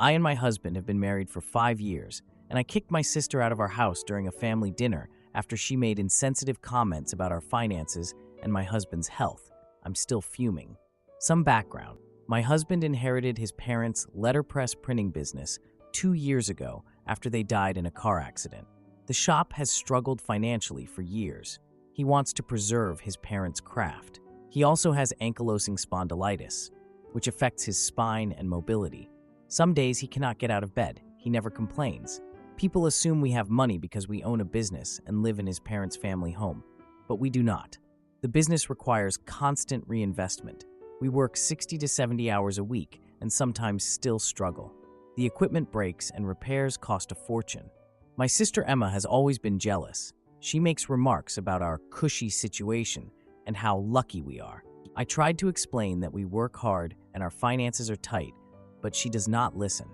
I and my husband have been married for 5 years, and I kicked my sister out of our house during a family dinner after she made insensitive comments about our finances and my husband's health. I'm still fuming. Some background. My husband inherited his parents' letterpress printing business 2 years ago after they died in a car accident. The shop has struggled financially for years. He wants to preserve his parents' craft. He also has ankylosing spondylitis, which affects his spine and mobility. Some days he cannot get out of bed. He never complains. People assume we have money because we own a business and live in his parents' family home, but we do not. The business requires constant reinvestment. We work 60 to 70 hours a week and sometimes still struggle. The equipment breaks and repairs cost a fortune. My sister Emma has always been jealous. She makes remarks about our cushy situation and how lucky we are. I tried to explain that we work hard and our finances are tight, but she does not listen.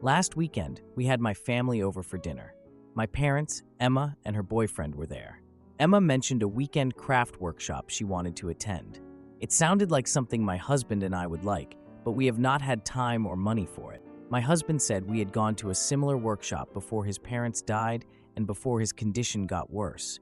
Last weekend, we had my family over for dinner. My parents, Emma, and her boyfriend were there. Emma mentioned a weekend craft workshop she wanted to attend. It sounded like something my husband and I would like, but we have not had time or money for it. My husband said we had gone to a similar workshop before his parents died and before his condition got worse.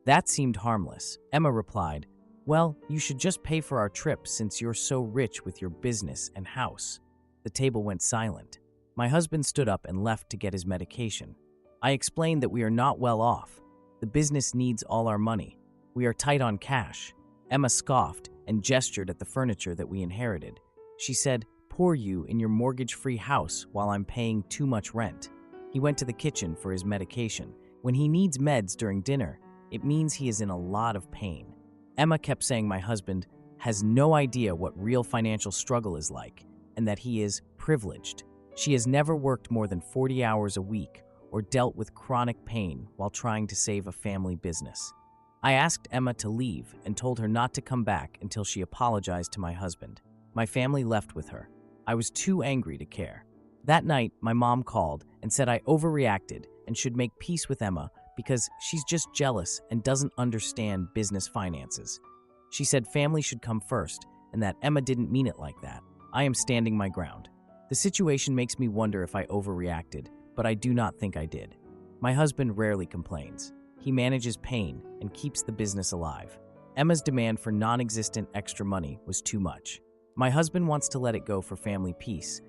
That seemed harmless. Emma replied, "Well, you should just pay for our trip since you're so rich with your business and house." The table went silent. My husband stood up and left to get his medication. I explained that we are not well off. The business needs all our money. We are tight on cash. Emma scoffed and gestured at the furniture that we inherited. She said, "Poor you in your mortgage-free house while I'm paying too much rent." He went to the kitchen for his medication. When he needs meds during dinner, it means he is in a lot of pain. Emma kept saying my husband has no idea what real financial struggle is like and that he is privileged. She has never worked more than 40 hours a week or dealt with chronic pain while trying to save a family business. I asked Emma to leave and told her not to come back until she apologized to my husband. My family left with her. I was too angry to care. That night, my mom called and said I overreacted and should make peace with Emma because she's just jealous and doesn't understand business finances. She said family should come first and that Emma didn't mean it like that. I am standing my ground. The situation makes me wonder if I overreacted, but I do not think I did. My husband rarely complains. He manages pain and keeps the business alive. Emma's demand for non-existent extra money was too much. My husband wants to let it go for family peace,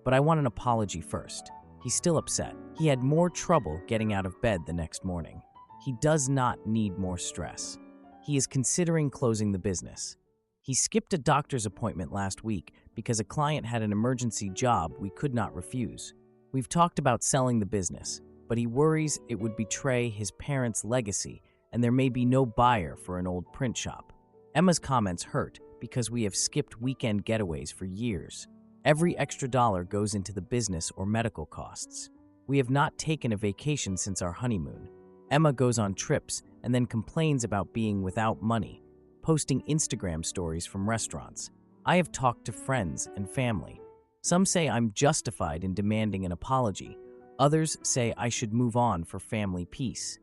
but I want an apology first. He's still upset. He had more trouble getting out of bed the next morning. He does not need more stress. He is considering closing the business. He skipped a doctor's appointment last week because a client had an emergency job we could not refuse. We've talked about selling the business, but he worries it would betray his parents' legacy and there may be no buyer for an old print shop. Emma's comments hurt because we have skipped weekend getaways for years. Every extra dollar goes into the business or medical costs. We have not taken a vacation since our honeymoon. Emma goes on trips and then complains about being without money, posting Instagram stories from restaurants. I have talked to friends and family. Some say I'm justified in demanding an apology. Others say I should move on for family peace.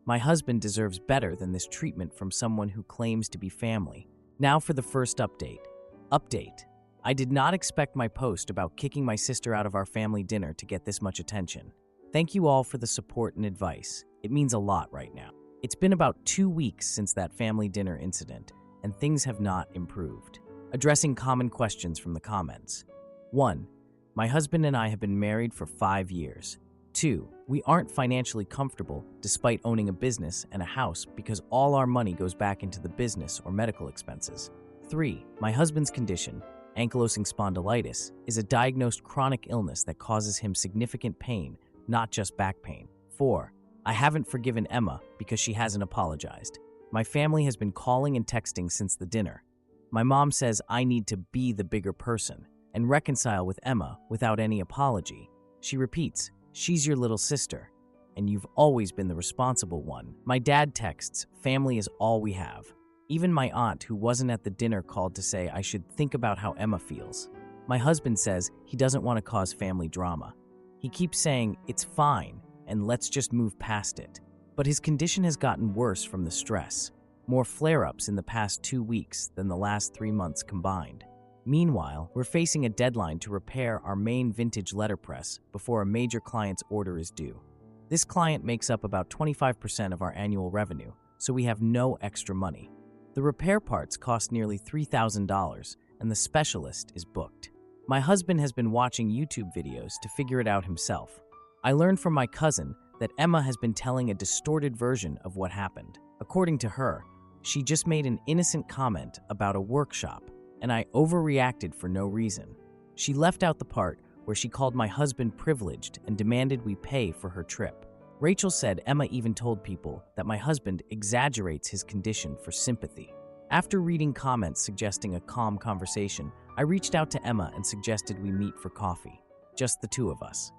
My husband deserves better than this treatment from someone who claims to be family. Now for the first update. I did not expect my post about kicking my sister out of our family dinner to get this much attention. Thank you all for the support and advice. It means a lot right now. It's been about 2 weeks since that family dinner incident, and things have not improved. Addressing common questions from the comments. 1. My husband and I have been married for 5 years. 2. We aren't financially comfortable despite owning a business and a house because all our money goes back into the business or medical expenses. 3. My husband's condition, ankylosing spondylitis, is a diagnosed chronic illness that causes him significant pain, not just back pain. 4. I haven't forgiven Emma because she hasn't apologized. My family has been calling and texting since the dinner. My mom says I need to be the bigger person and reconcile with Emma without any apology. She repeats, "She's your little sister, and you've always been the responsible one." My dad texts, "Family is all we have." Even my aunt, who wasn't at the dinner, called to say I should think about how Emma feels. My husband says he doesn't want to cause family drama. He keeps saying it's fine and let's just move past it. But his condition has gotten worse from the stress. More flare-ups in the past 2 weeks than the last 3 months combined. Meanwhile, we're facing a deadline to repair our main vintage letterpress before a major client's order is due. This client makes up about 25% of our annual revenue, so we have no extra money. The repair parts cost nearly $3,000, and the specialist is booked. My husband has been watching YouTube videos to figure it out himself. I learned from my cousin that Emma has been telling a distorted version of what happened. According to her, she just made an innocent comment about a workshop, and I overreacted for no reason. She left out the part where she called my husband privileged and demanded we pay for her trip. Rachel said Emma even told people that my husband exaggerates his condition for sympathy. After reading comments suggesting a calm conversation, I reached out to Emma and suggested we meet for coffee, just the two of us.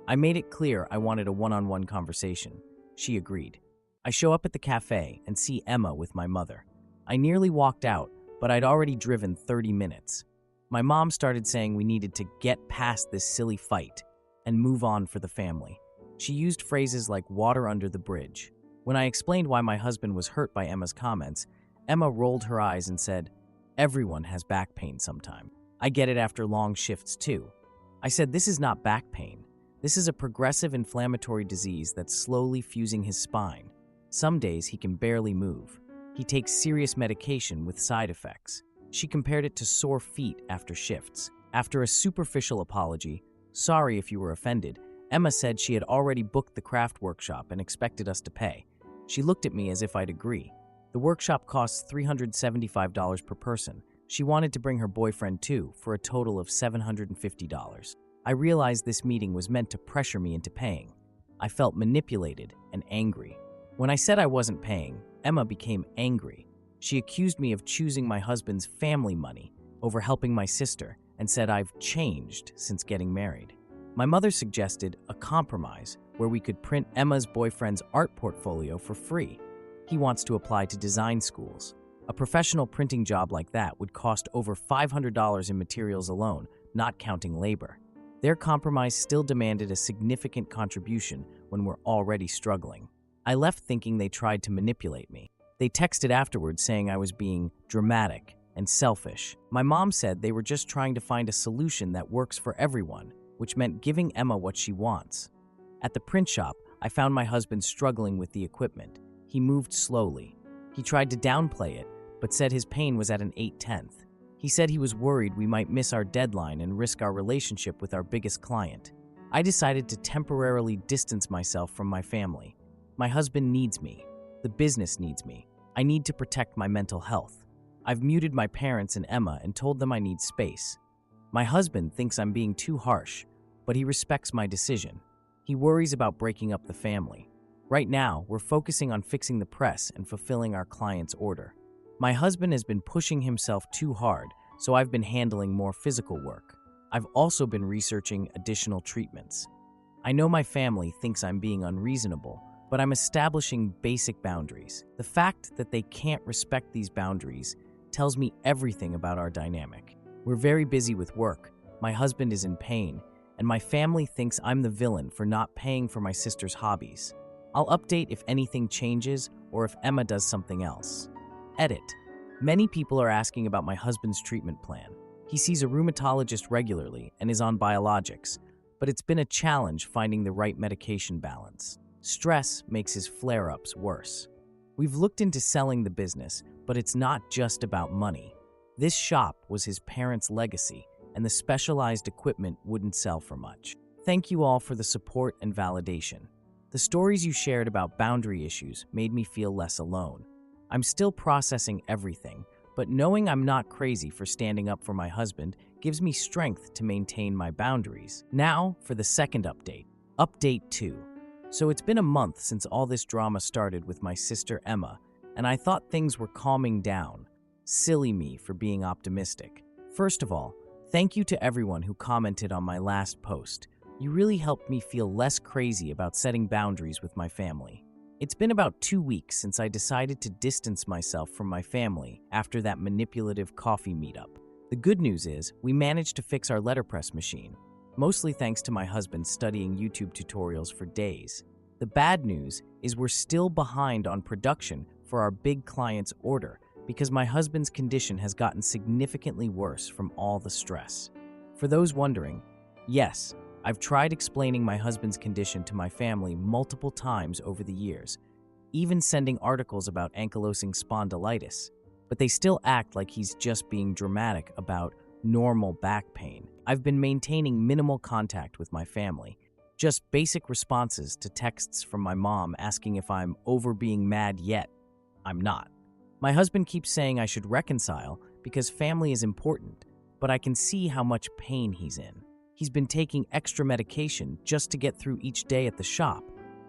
I made it clear I wanted a one-on-one conversation. She agreed. I show up at the cafe and see Emma with my mother. I nearly walked out, but I'd already driven 30 minutes. My mom started saying we needed to get past this silly fight and move on for the family. She used phrases like water under the bridge. When I explained why my husband was hurt by Emma's comments, Emma rolled her eyes and said, "Everyone has back pain sometime. I get it after long shifts too." I said, "This is not back pain. This is a progressive inflammatory disease that's slowly fusing his spine. Some days he can barely move. He takes serious medication with side effects." She compared it to sore feet after shifts. After a superficial apology, "Sorry if you were offended," Emma said she had already booked the craft workshop and expected us to pay. She looked at me as if I'd agree. The workshop costs $375 per person. She wanted to bring her boyfriend too, for a total of $750. I realized this meeting was meant to pressure me into paying. I felt manipulated and angry. When I said I wasn't paying, Emma became angry. She accused me of choosing my husband's family money over helping my sister and said I've changed since getting married. My mother suggested a compromise where we could print Emma's boyfriend's art portfolio for free. He wants to apply to design schools. A professional printing job like that would cost over $500 in materials alone, not counting labor. Their compromise still demanded a significant contribution when we're already struggling. I left thinking they tried to manipulate me. They texted afterwards saying I was being dramatic and selfish. My mom said they were just trying to find a solution that works for everyone, which meant giving Emma what she wants. At the print shop, I found my husband struggling with the equipment. He moved slowly. He tried to downplay it, but said his pain was at an 8/10. He said he was worried we might miss our deadline and risk our relationship with our biggest client. I decided to temporarily distance myself from my family. My husband needs me. The business needs me. I need to protect my mental health. I've muted my parents and Emma and told them I need space. My husband thinks I'm being too harsh, but he respects my decision. He worries about breaking up the family. Right now, we're focusing on fixing the press and fulfilling our client's order. My husband has been pushing himself too hard, so I've been handling more physical work. I've also been researching additional treatments. I know my family thinks I'm being unreasonable, but I'm establishing basic boundaries. The fact that they can't respect these boundaries tells me everything about our dynamic. We're very busy with work, my husband is in pain, and my family thinks I'm the villain for not paying for my sister's hobbies. I'll update if anything changes or if Emma does something else. Edit. Many people are asking about my husband's treatment plan. He sees a rheumatologist regularly and is on biologics, but it's been a challenge finding the right medication balance. Stress makes his flare-ups worse. We've looked into selling the business, but it's not just about money. This shop was his parents' legacy, and the specialized equipment wouldn't sell for much. Thank you all for the support and validation. The stories you shared about boundary issues made me feel less alone. I'm still processing everything, but knowing I'm not crazy for standing up for my husband gives me strength to maintain my boundaries. Now for the second update. Update 2. So it's been a month since all this drama started with my sister Emma, and I thought things were calming down. Silly me for being optimistic. First of all, thank you to everyone who commented on my last post. You really helped me feel less crazy about setting boundaries with my family. It's been about 2 weeks since I decided to distance myself from my family after that manipulative coffee meetup. The good news is we managed to fix our letterpress machine, mostly thanks to my husband studying YouTube tutorials for days. The bad news is we're still behind on production for our big client's order, because my husband's condition has gotten significantly worse from all the stress. For those wondering, yes, I've tried explaining my husband's condition to my family multiple times over the years, even sending articles about ankylosing spondylitis, but they still act like he's just being dramatic about normal back pain. I've been maintaining minimal contact with my family, just basic responses to texts from my mom asking if I'm over being mad yet. I'm not. My husband keeps saying I should reconcile because family is important, but I can see how much pain he's in. He's been taking extra medication just to get through each day at the shop,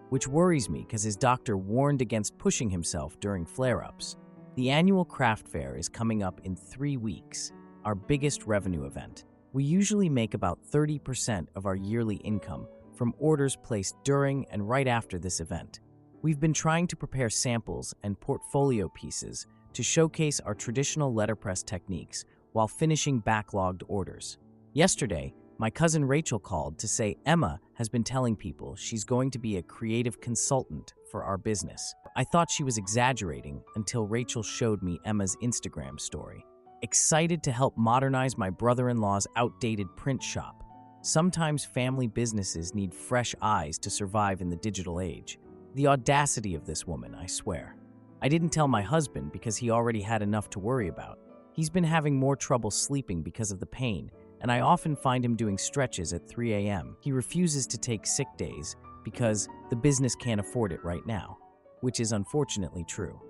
which worries me because his doctor warned against pushing himself during flare-ups. The annual craft fair is coming up in 3 weeks, our biggest revenue event. We usually make about 30% of our yearly income from orders placed during and right after this event. We've been trying to prepare samples and portfolio pieces to showcase our traditional letterpress techniques while finishing backlogged orders. Yesterday, my cousin Rachel called to say Emma has been telling people she's going to be a creative consultant for our business. I thought she was exaggerating until Rachel showed me Emma's Instagram story. Excited to help modernize my brother-in-law's outdated print shop. Sometimes family businesses need fresh eyes to survive in the digital age. The audacity of this woman, I swear. I didn't tell my husband because he already had enough to worry about. He's been having more trouble sleeping because of the pain, and I often find him doing stretches at 3 a.m. He refuses to take sick days because the business can't afford it right now, which is unfortunately true.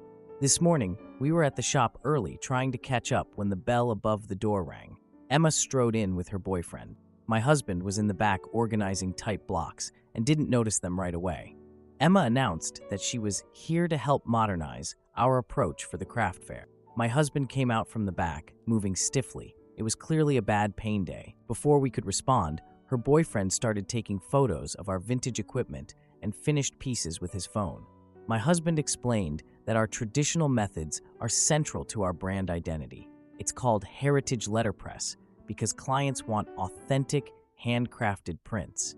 This morning, we were at the shop early trying to catch up when the bell above the door rang. Emma strode in with her boyfriend. My husband was in the back organizing type blocks and didn't notice them right away. Emma announced that she was here to help modernize our approach for the craft fair. My husband came out from the back, moving stiffly. It was clearly a bad pain day. Before we could respond, her boyfriend started taking photos of our vintage equipment and finished pieces with his phone. My husband explained that our traditional methods are central to our brand identity. It's called heritage letterpress because clients want authentic, handcrafted prints.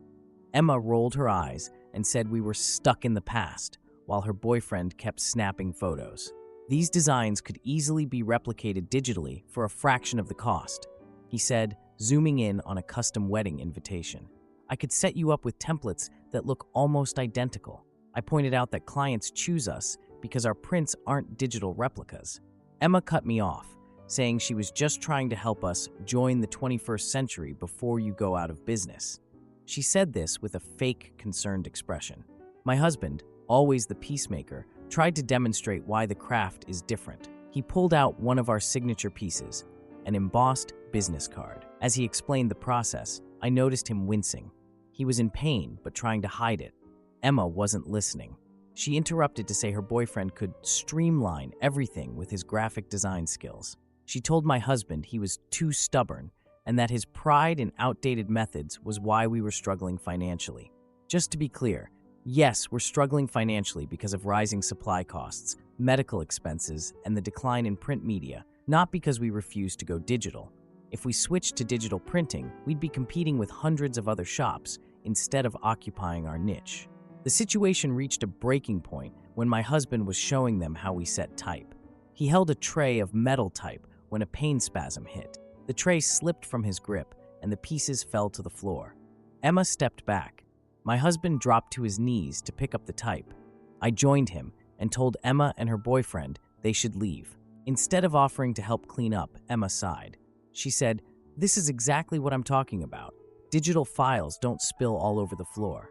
Emma rolled her eyes and said we were stuck in the past, while her boyfriend kept snapping photos. These designs could easily be replicated digitally for a fraction of the cost, he said, zooming in on a custom wedding invitation. I could set you up with templates that look almost identical. I pointed out that clients choose us because our prints aren't digital replicas. Emma cut me off, saying she was just trying to help us join the 21st century before you go out of business. She said this with a fake, concerned expression. My husband, always the peacemaker, tried to demonstrate why the craft is different. He pulled out one of our signature pieces, an embossed business card. As he explained the process, I noticed him wincing. He was in pain, but trying to hide it. Emma wasn't listening. She interrupted to say her boyfriend could streamline everything with his graphic design skills. She told my husband he was too stubborn and that his pride in outdated methods was why we were struggling financially. Just to be clear, yes, we're struggling financially because of rising supply costs, medical expenses, and the decline in print media, not because we refuse to go digital. If we switched to digital printing, we'd be competing with hundreds of other shops instead of occupying our niche. The situation reached a breaking point when my husband was showing them how we set type. He held a tray of metal type when a pain spasm hit. The tray slipped from his grip and the pieces fell to the floor. Emma stepped back. My husband dropped to his knees to pick up the type. I joined him and told Emma and her boyfriend they should leave. Instead of offering to help clean up, Emma sighed. She said, "This is exactly what I'm talking about. Digital files don't spill all over the floor."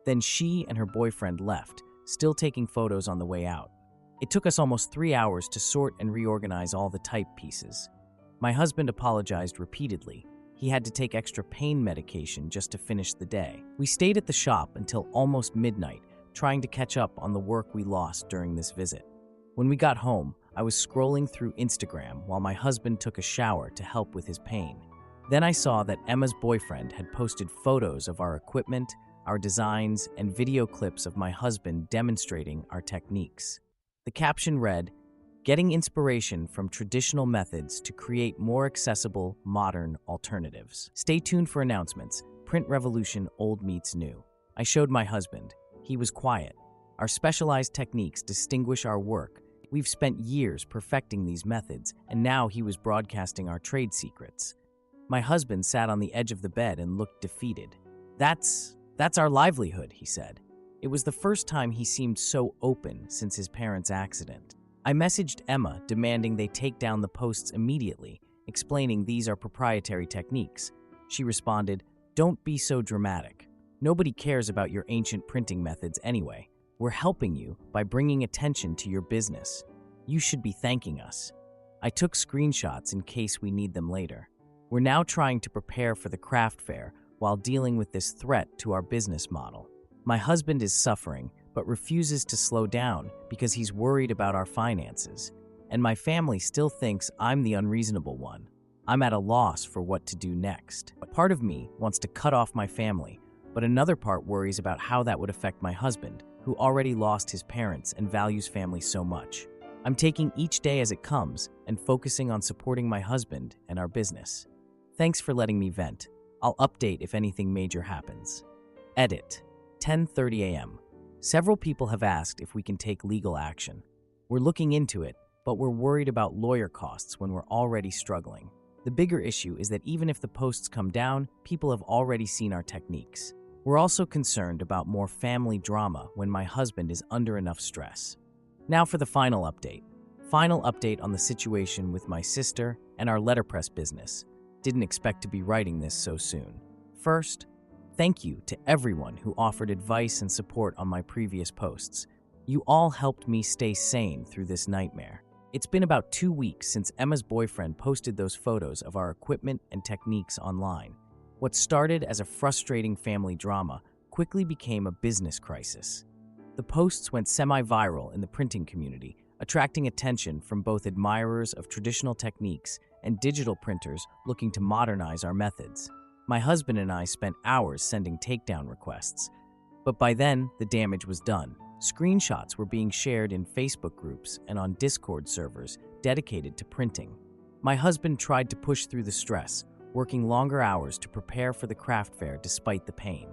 Then she and her boyfriend left, still taking photos on the way out. It took us almost 3 hours to sort and reorganize all the type pieces. My husband apologized repeatedly. He had to take extra pain medication just to finish the day. We stayed at the shop until almost midnight, trying to catch up on the work we lost during this visit. When we got home, I was scrolling through Instagram while my husband took a shower to help with his pain. Then I saw that Emma's boyfriend had posted photos of our equipment, our designs, and video clips of my husband demonstrating our techniques. The caption read, "Getting inspiration from traditional methods to create more accessible, modern alternatives." Stay tuned for announcements. Print revolution, old meets new. I showed my husband. He was quiet. Our specialized techniques distinguish our work We've spent years perfecting these methods, and now he was broadcasting our trade secrets. My husband sat on the edge of the bed and looked defeated. That's our livelihood, he said. It was the first time he seemed so open since his parents' accident. I messaged Emma demanding they take down the posts immediately, explaining these are proprietary techniques. She responded, "Don't be so dramatic. Nobody cares about your ancient printing methods anyway. We're helping you by bringing attention to your business. You should be thanking us." I took screenshots in case we need them later. We're now trying to prepare for the craft fair while dealing with this threat to our business model. My husband is suffering, but refuses to slow down because he's worried about our finances. And my family still thinks I'm the unreasonable one. I'm at a loss for what to do next. Part of me wants to cut off my family, but another part worries about how that would affect my husband, who already lost his parents and values family so much. I'm taking each day as it comes and focusing on supporting my husband and our business. Thanks for letting me vent. I'll update if anything major happens. Edit. 10:30 a.m. Several people have asked if we can take legal action. We're looking into it, but we're worried about lawyer costs when we're already struggling. The bigger issue is that even if the posts come down, people have already seen our techniques. We're also concerned about more family drama when my husband is under enough stress. Now for the final update. Final update on the situation with my sister and our letterpress business. Didn't expect to be writing this so soon. First, thank you to everyone who offered advice and support on my previous posts. You all helped me stay sane through this nightmare. It's been about 2 weeks since Emma's boyfriend posted those photos of our equipment and techniques online. What started as a frustrating family drama quickly became a business crisis. The posts went semi-viral in the printing community, attracting attention from both admirers of traditional techniques and digital printers looking to modernize our methods. My husband and I spent hours sending takedown requests, but by then, the damage was done. Screenshots were being shared in Facebook groups and on Discord servers dedicated to printing. My husband tried to push through the stress, working longer hours to prepare for the craft fair despite the pain.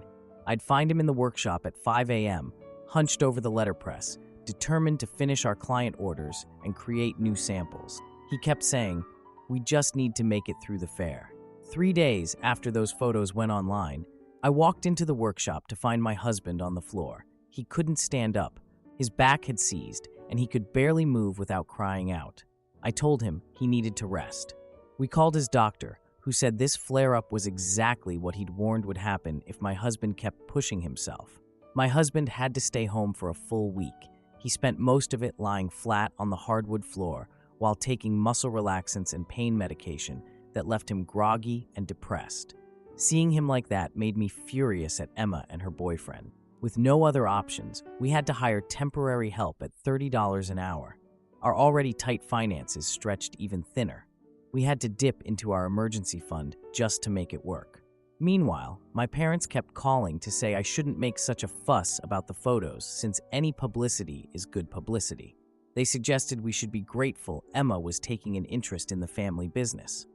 I'd find him in the workshop at 5 a.m., hunched over the letterpress, determined to finish our client orders and create new samples. He kept saying, "We just need to make it through the fair." 3 days after those photos went online, I walked into the workshop to find my husband on the floor. He couldn't stand up. His back had seized, and he could barely move without crying out. I told him he needed to rest. We called his doctor, who said this flare-up was exactly what he'd warned would happen if my husband kept pushing himself. My husband had to stay home for a full week. He spent most of it lying flat on the hardwood floor while taking muscle relaxants and pain medication that left him groggy and depressed. Seeing him like that made me furious at Emma and her boyfriend. With no other options, we had to hire temporary help at $30 an hour. Our already tight finances stretched even thinner. We had to dip into our emergency fund just to make it work. Meanwhile, my parents kept calling to say I shouldn't make such a fuss about the photos since any publicity is good publicity. They suggested we should be grateful Emma was taking an interest in the family business.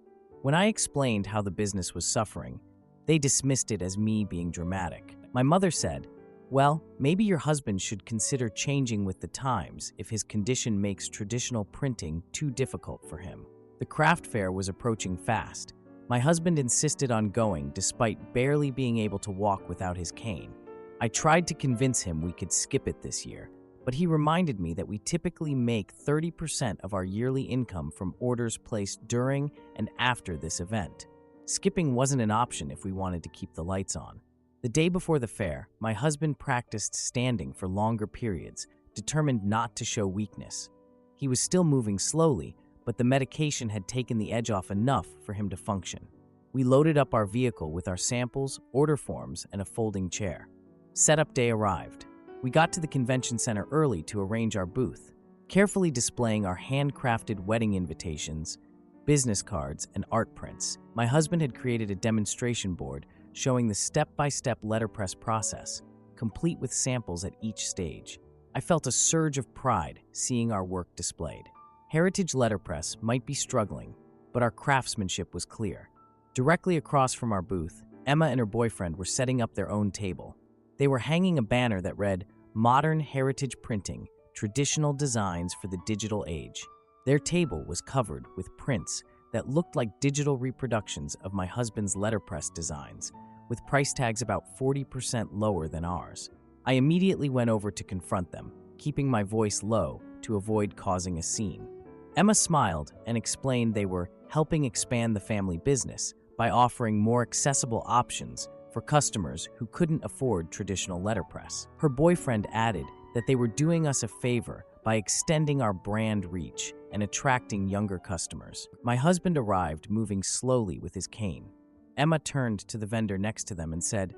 When I explained how the business was suffering, they dismissed it as me being dramatic. My mother said, "Well, maybe your husband should consider changing with the times if his condition makes traditional printing too difficult for him." The craft fair was approaching fast. My husband insisted on going despite barely being able to walk without his cane. I tried to convince him we could skip it this year, but he reminded me that we typically make 30% of our yearly income from orders placed during and after this event. Skipping wasn't an option if we wanted to keep the lights on. The day before the fair, my husband practiced standing for longer periods, determined not to show weakness. He was still moving slowly, but the medication had taken the edge off enough for him to function. We loaded up our vehicle with our samples, order forms, and a folding chair. Setup day arrived. We got to the convention center early to arrange our booth, carefully displaying our handcrafted wedding invitations, business cards, and art prints. My husband had created a demonstration board showing the step-by-step letterpress process, complete with samples at each stage. I felt a surge of pride seeing our work displayed. Heritage Letterpress might be struggling, but our craftsmanship was clear. Directly across from our booth, Emma and her boyfriend were setting up their own table. They were hanging a banner that read, "Modern Heritage Printing, Traditional Designs for the Digital Age. Their table was covered with prints that looked like digital reproductions of my husband's letterpress designs, with price tags about 40% lower than ours. I immediately went over to confront them, keeping my voice low to avoid causing a scene. Emma smiled and explained they were helping expand the family business by offering more accessible options for customers who couldn't afford traditional letterpress. Her boyfriend added that they were doing us a favor by extending our brand reach and attracting younger customers. My husband arrived, moving slowly with his cane. Emma turned to the vendor next to them and said,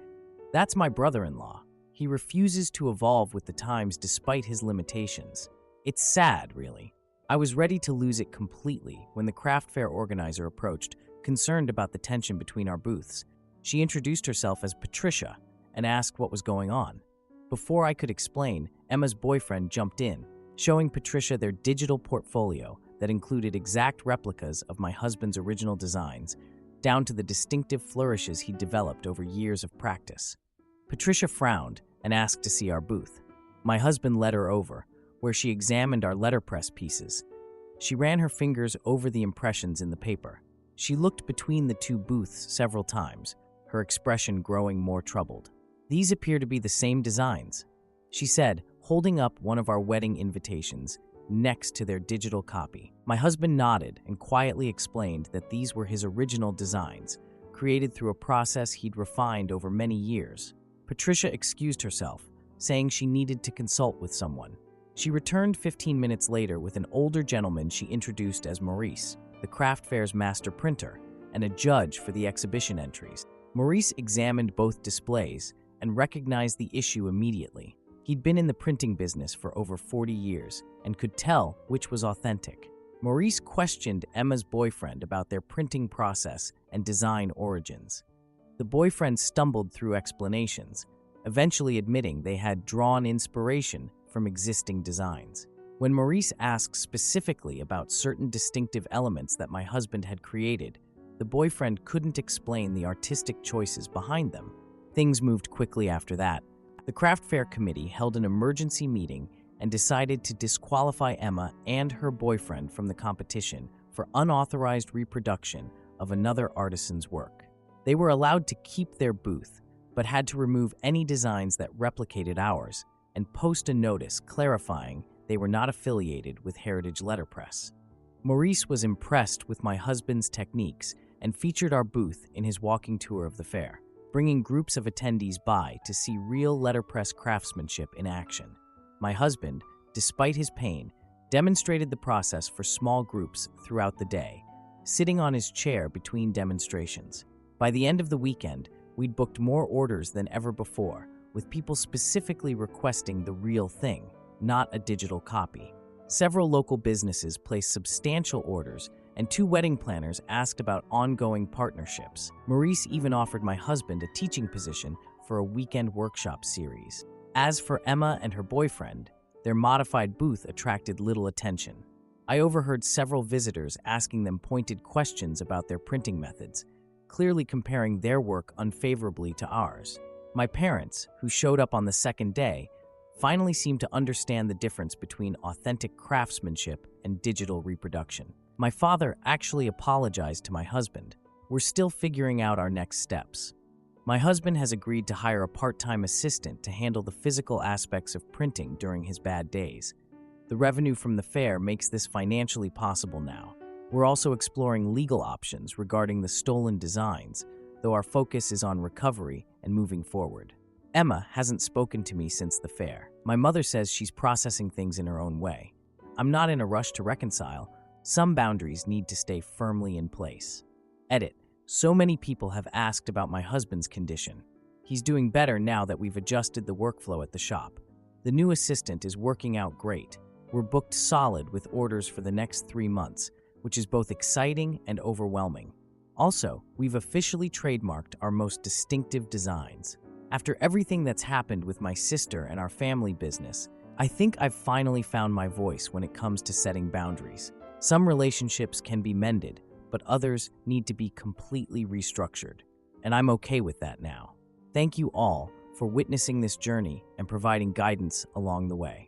"That's my brother-in-law. He refuses to evolve with the times despite his limitations. It's sad, really." I was ready to lose it completely when the craft fair organizer approached, concerned about the tension between our booths. She introduced herself as Patricia and asked what was going on. Before I could explain, Emma's boyfriend jumped in, showing Patricia their digital portfolio that included exact replicas of my husband's original designs, down to the distinctive flourishes he'd developed over years of practice. Patricia frowned and asked to see our booth. My husband led her over, where she examined our letterpress pieces. She ran her fingers over the impressions in the paper. She looked between the two booths several times, her expression growing more troubled. "These appear to be the same designs," she said, holding up one of our wedding invitations next to their digital copy. My husband nodded and quietly explained that these were his original designs, created through a process he'd refined over many years. Patricia excused herself, saying she needed to consult with someone. She returned 15 minutes later with an older gentleman she introduced as Maurice, the craft fair's master printer, and a judge for the exhibition entries. Maurice examined both displays and recognized the issue immediately. He'd been in the printing business for over 40 years and could tell which was authentic. Maurice questioned Emma's boyfriend about their printing process and design origins. The boyfriend stumbled through explanations, eventually admitting they had drawn inspiration from existing designs. When Maurice asked specifically about certain distinctive elements that my husband had created, the boyfriend couldn't explain the artistic choices behind them. Things moved quickly after that. The craft fair committee held an emergency meeting and decided to disqualify Emma and her boyfriend from the competition for unauthorized reproduction of another artisan's work. They were allowed to keep their booth, but had to remove any designs that replicated ours and post a notice clarifying they were not affiliated with Heritage Letterpress. Maurice was impressed with my husband's techniques and featured our booth in his walking tour of the fair, bringing groups of attendees by to see real letterpress craftsmanship in action. My husband, despite his pain, demonstrated the process for small groups throughout the day, sitting on his chair between demonstrations. By the end of the weekend, we'd booked more orders than ever before, with people specifically requesting the real thing, not a digital copy. Several local businesses placed substantial orders, and 2 wedding planners asked about ongoing partnerships. Maurice even offered my husband a teaching position for a weekend workshop series. As for Emma and her boyfriend, their modified booth attracted little attention. I overheard several visitors asking them pointed questions about their printing methods, clearly comparing their work unfavorably to ours. My parents, who showed up on the second day, finally seemed to understand the difference between authentic craftsmanship and digital reproduction. My father actually apologized to my husband. We're still figuring out our next steps. My husband has agreed to hire a part-time assistant to handle the physical aspects of printing during his bad days. The revenue from the fair makes this financially possible now. We're also exploring legal options regarding the stolen designs, though our focus is on recovery and moving forward. Emma hasn't spoken to me since the fair. My mother says she's processing things in her own way. I'm not in a rush to reconcile. Some boundaries need to stay firmly in place. Edit. So many people have asked about my husband's condition. He's doing better now that we've adjusted the workflow at the shop. The new assistant is working out great. We're booked solid with orders for the next 3 months, which is both exciting and overwhelming. Also, we've officially trademarked our most distinctive designs. After everything that's happened with my sister and our family business, I think I've finally found my voice when it comes to setting boundaries. Some relationships can be mended, but others need to be completely restructured, and I'm okay with that now. Thank you all for witnessing this journey and providing guidance along the way.